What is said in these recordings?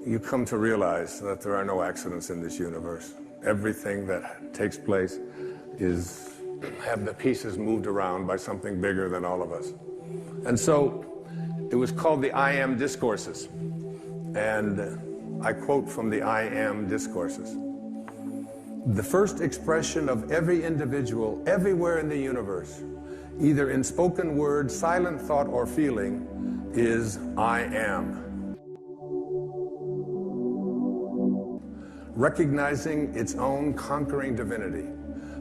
you come to realize that there are no accidents in this universe. Everything that takes place have the pieces moved around by something bigger than all of us. And so it was called the I Am Discourses. And I quote from the I Am Discourses. The first expression of every individual everywhere in the universe, either in spoken word, silent thought, or feeling, is I am. Recognizing its own conquering divinity.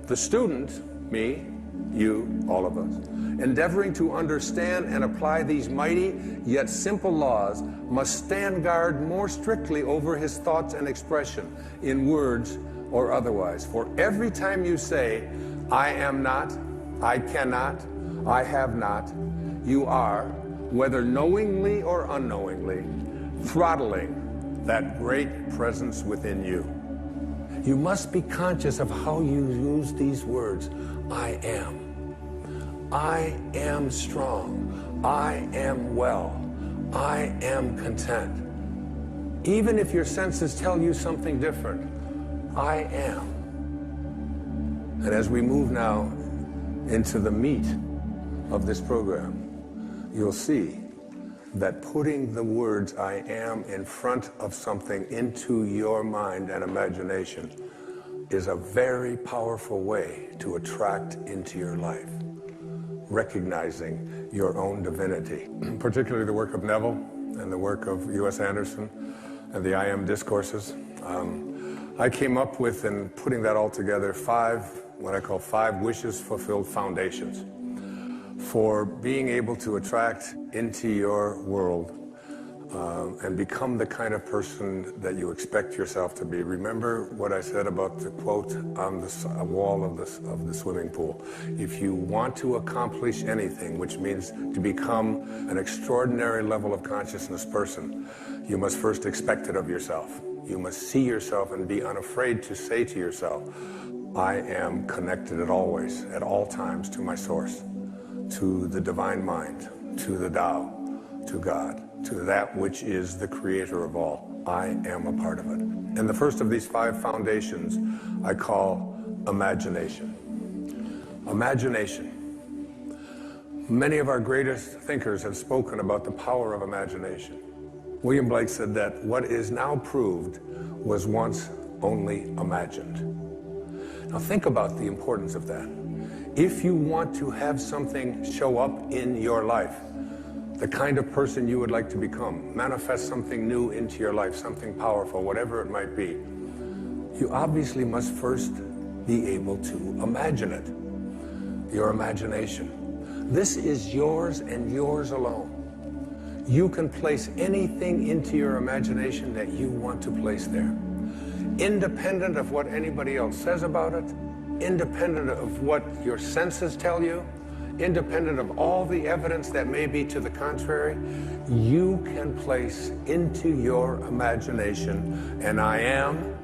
The student, me, you, all of us, endeavoring to understand and apply these mighty yet simple laws, must stand guard more strictly over his thoughts and expression, in words or otherwise. For every time you say, I am not, I cannot, I have not, you are, whether knowingly or unknowingly, throttling that great presence within you. You must be conscious of how you use these words. I am strong. I am well. I am content. Even if your senses tell you something different, I am. And as we move now into the meat of this program, you'll see that putting the words I am in front of something into your mind and imagination is a very powerful way to attract into your life, recognizing your own divinity. Particularly the work of Neville and the work of U.S. Anderson and the I Am Discourses. I came up with, in putting that all together, what I call 5 wishes fulfilled foundations for being able to attract into your world and become the kind of person that you expect yourself to be. Remember what I said about the quote on the wall of the swimming pool. If you want to accomplish anything, which means to become an extraordinary level of consciousness person, you must first expect it of yourself. You must see yourself and be unafraid to say to yourself, I am connected at all times to my source, to the divine mind, to the Tao, to God, to that which is the creator of all. I am a part of it. And the first of these 5 foundations I call imagination. Imagination. Many of our greatest thinkers have spoken about the power of imagination. William Blake said that what is now proved was once only imagined. Now think about the importance of that. If you want to have something show up in your life, the kind of person you would like to become, manifest something new into your life, something powerful, whatever it might be, you obviously must first be able to imagine it. Your imagination. This is yours and yours alone. You can place anything into your imagination that you want to place there, independent of what anybody else says about it, independent of what your senses tell you, independent of all the evidence that may be to the contrary. You can place into your imagination an I am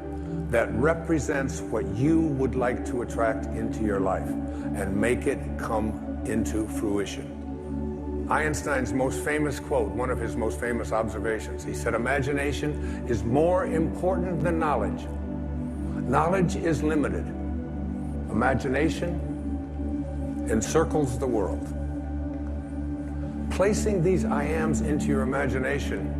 that represents what you would like to attract into your life and make it come into fruition. Einstein's most famous quote, one of his most famous observations, he said, imagination is more important than knowledge. Knowledge is limited. Imagination encircles the world. Placing these I ams into your imagination,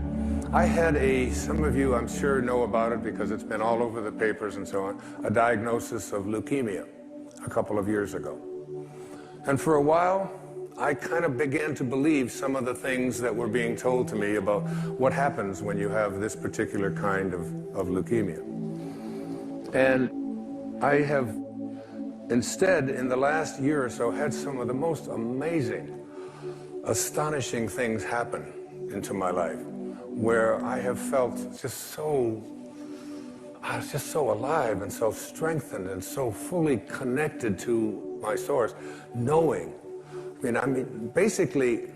I had some of you I'm sure know about it because it's been all over the papers and so on, a diagnosis of leukemia a couple of years ago. And for a while, I kind of began to believe some of the things that were being told to me about what happens when you have this particular kind of leukemia. And I have instead, in the last year or so, had some of the most amazing, astonishing things happen into my life, where I have felt I was just so alive and so strengthened and so fully connected to my source, knowing. Basically,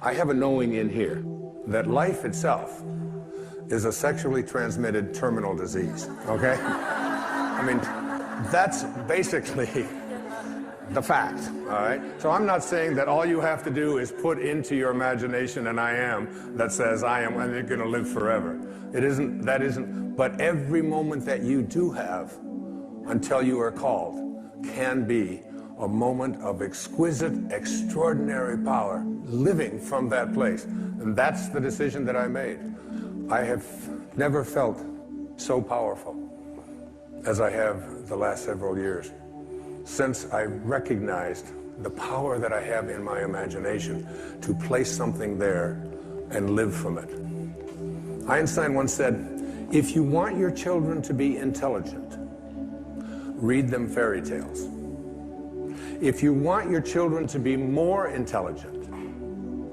I have a knowing in here that life itself is a sexually transmitted terminal disease, okay? That's basically the fact, all right? So I'm not saying that all you have to do is put into your imagination an I am that says I am and you're gonna live forever. But every moment that you do have until you are called can be a moment of exquisite, extraordinary power, living from that place. And that's the decision that I made. I have never felt so powerful as I have the last several years, since I recognized the power that I have in my imagination to place something there and live from it. Einstein once said, if you want your children to be intelligent, read them fairy tales. If you want your children to be more intelligent,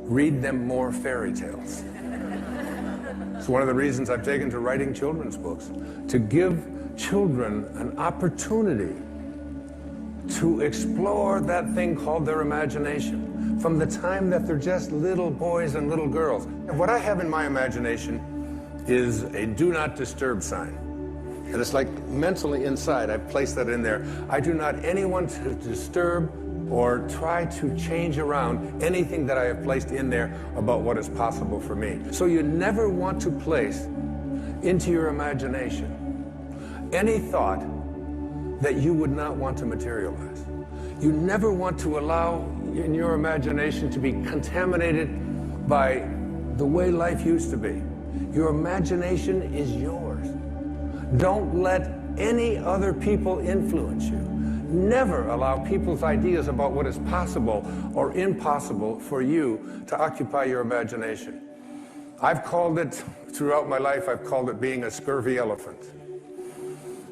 read them more fairy tales. It's one of the reasons I've taken to writing children's books, to give children an opportunity to explore that thing called their imagination from the time that they're just little boys and little girls. What I have in my imagination is a do not disturb sign. And it's like mentally inside, I've placed that in there. I do not anyone to disturb or try to change around anything that I have placed in there about what is possible for me. So you never want to place into your imagination any thought that you would not want to materialize. You never want to allow in your imagination to be contaminated by the way life used to be. Your imagination is yours. Don't let any other people influence you. Never allow people's ideas about what is possible or impossible for you to occupy your imagination. I've called it, throughout my life, I've called it being a scurvy elephant.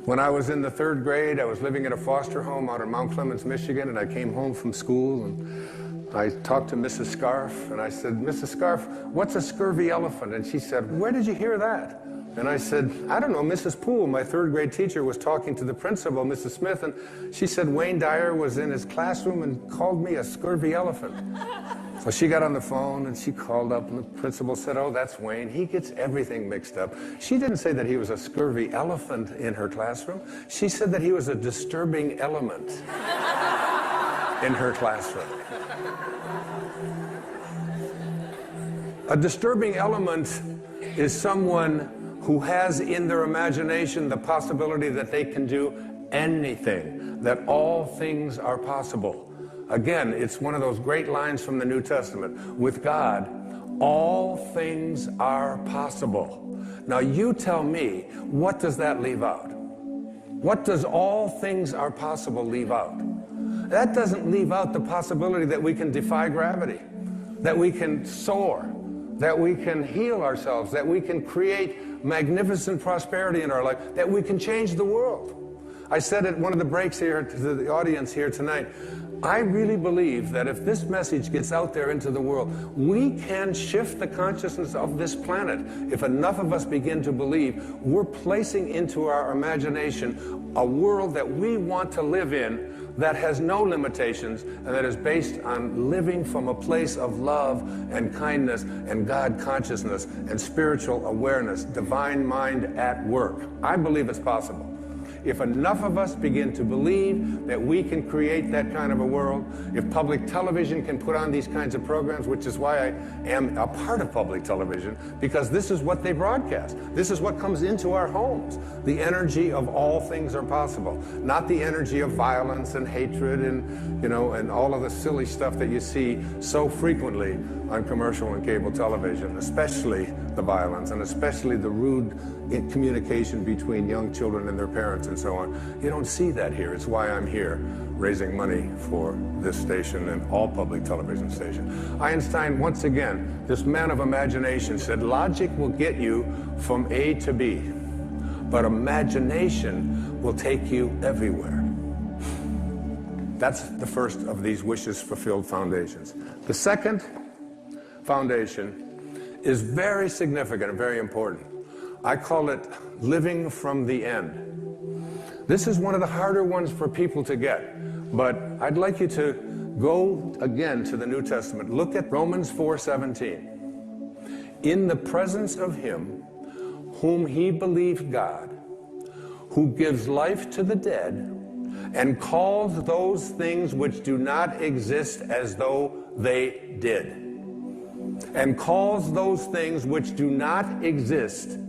When I was in the 3rd grade, I was living at a foster home out in Mount Clemens, Michigan, and I came home from school and I talked to Mrs. Scarf and I said, Mrs. Scarf, what's a scurvy elephant? And she said, where did you hear that? And I said, I don't know, Mrs. Poole, my 3rd grade teacher, was talking to the principal, Mrs. Smith, and she said Wayne Dyer was in his classroom and called me a scurvy elephant. So she got on the phone and she called up and the principal said, oh, that's Wayne. He gets everything mixed up. She didn't say that he was a scurvy elephant in her classroom. She said that he was a disturbing element in her classroom. A disturbing element is someone who has in their imagination the possibility that they can do anything, that all things are possible. Again, it's one of those great lines from the New Testament. With God, all things are possible. Now you tell me, what does that leave out? What does all things are possible leave out? That doesn't leave out the possibility that we can defy gravity, that we can soar, that we can heal ourselves, that we can create magnificent prosperity in our life, that we can change the world. I said at one of the breaks here to the audience here tonight, I really believe that if this message gets out there into the world, we can shift the consciousness of this planet. If enough of us begin to believe, we're placing into our imagination a world that we want to live in, that has no limitations, and that is based on living from a place of love and kindness and God consciousness and spiritual awareness, divine mind at work. I believe it's possible. If enough of us begin to believe that we can create that kind of a world, if public television can put on these kinds of programs, which is why I am a part of public television, because this is what they broadcast. This is what comes into our homes. The energy of all things are possible, not the energy of violence and hatred and, you know, and all of the silly stuff that you see so frequently on commercial and cable television, especially the violence and especially the rude communication between young children and their parents and so on. You don't see that here. It's why I'm here raising money for this station and all public television stations. Einstein, once again, this man of imagination, said logic will get you from A to B, but imagination will take you everywhere. That's the first of these wishes fulfilled foundations. The second foundation is very significant and very important. I call it living from the end. This is one of the harder ones for people to get, but I'd like you to go again to the New Testament. Look at Romans 4:17. In the presence of him whom he believed God, who gives life to the dead and calls those things which do not exist as though they did. And calls those things which do not exist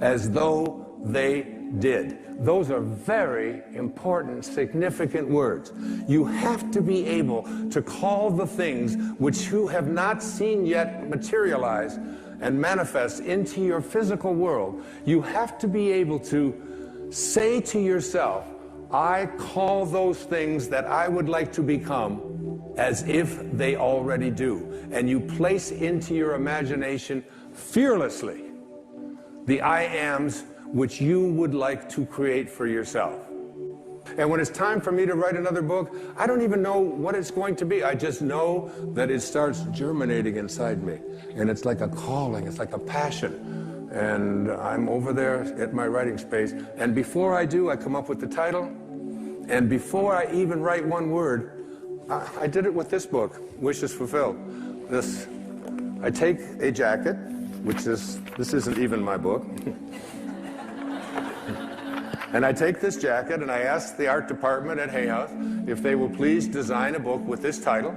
as though they did. Those are very important, significant words. You have to be able to call the things which you have not seen yet materialize and manifest into your physical world. You have to be able to say to yourself, I call those things that I would like to become as if they already do. And you place into your imagination fearlessly the I ams which you would like to create for yourself. And when it's time for me to write another book, I don't even know what it's going to be. I just know that it starts germinating inside me. And it's like a calling, it's like a passion. And I'm over there at my writing space. And before I do, I come up with the title. And before I even write one word, I did it with this book, Wishes Fulfilled. I take a jacket, this isn't even my book. And I take this jacket and I ask the art department at Hay House if they will please design a book with this title.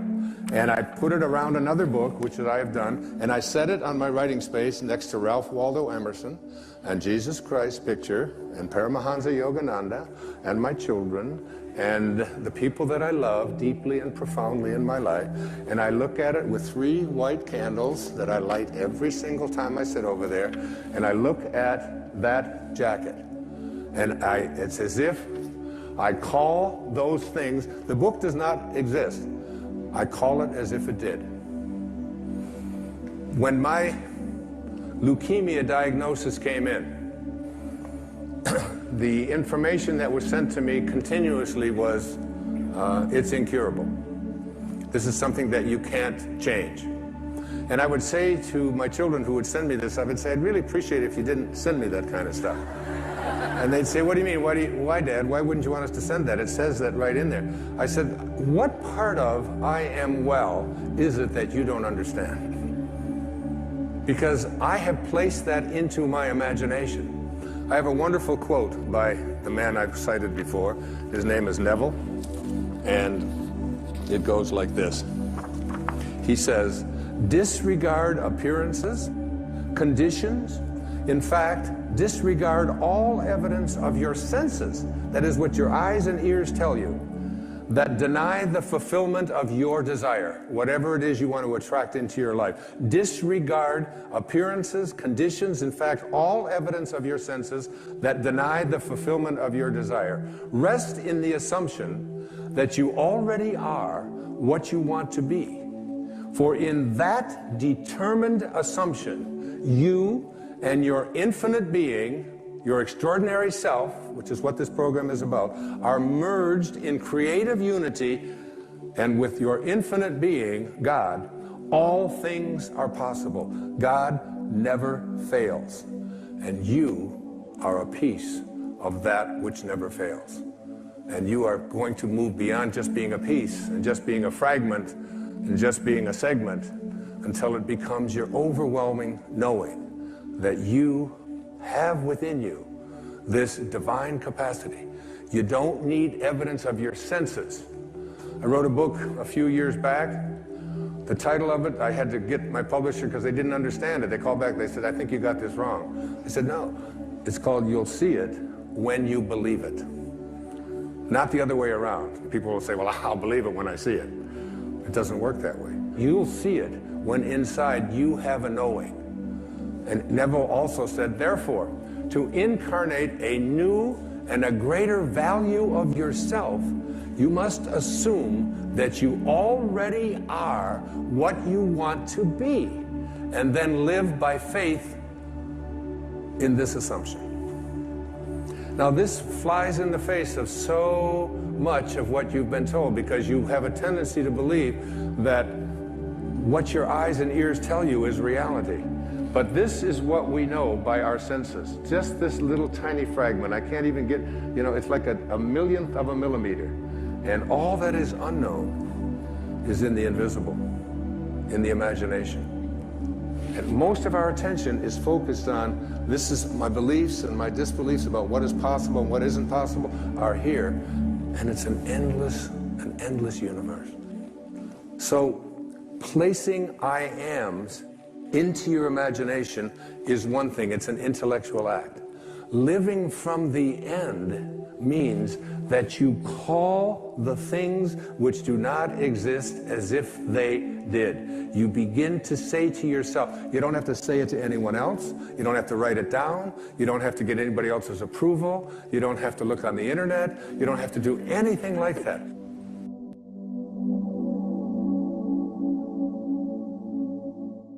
And I put it around another book, which I have done, and I set it on my writing space next to Ralph Waldo Emerson and Jesus Christ picture and Paramahansa Yogananda and my children and the people that I love deeply and profoundly in my life. And I look at it with 3 white candles that I light every single time I sit over there. And I look at that jacket. And it's as if I call those things. The book does not exist. I call it as if it did. When my leukemia diagnosis came in, the information that was sent to me continuously was, it's incurable. This is something that you can't change. And I would say to my children who would send me this, I would say, I'd really appreciate it if you didn't send me that kind of stuff. And they'd say, what do you mean? Why, Dad? Why wouldn't you want us to send that? It says that right in there. I said, what part of I am well is it that you don't understand? Because I have placed that into my imagination. I have a wonderful quote by the man I've cited before. His name is Neville, and it goes like this. He says, disregard appearances, conditions, in fact, disregard all evidence of your senses, that is what your eyes and ears tell you, that deny the fulfillment of your desire, whatever it is you want to attract into your life. Disregard appearances, conditions, in fact, all evidence of your senses that deny the fulfillment of your desire. Rest in the assumption that you already are what you want to be. For in that determined assumption, you and your infinite being, your extraordinary self, which is what this program is about, are merged in creative unity, and with your infinite being, God, all things are possible. God never fails, and you are a piece of that which never fails. And you are going to move beyond just being a piece and just being a fragment and just being a segment until it becomes your overwhelming knowing that you have within you this divine capacity. You don't need evidence of your senses. I wrote a book a few years back. The title of it, I had to get my publisher because they didn't understand it. They called back, they said, I think you got this wrong. I said, no, it's called You'll See It When You Believe It. Not the other way around. People will say, well, I'll believe it when I see it. It doesn't work that way. You'll see it when inside you have a knowing. And Neville also said, therefore, to incarnate a new and a greater value of yourself, you must assume that you already are what you want to be, and then live by faith in this assumption. Now, this flies in the face of so much of what you've been told, because you have a tendency to believe that what your eyes and ears tell you is reality. But this is what we know by our senses. Just this little tiny fragment. I can't even get, it's like a millionth of a millimeter. And all that is unknown is in the invisible, in the imagination. And most of our attention is focused on, this is my beliefs and my disbeliefs about what is possible and what isn't possible are here. And it's an endless universe. So placing I ams into your imagination is one thing. It's an intellectual act. Living from the end means that you call the things which do not exist as if they did. You begin to say to yourself, you don't have to say it to anyone else, you don't have to write it down, you don't have to get anybody else's approval, you don't have to look on the internet, you don't have to do anything like that.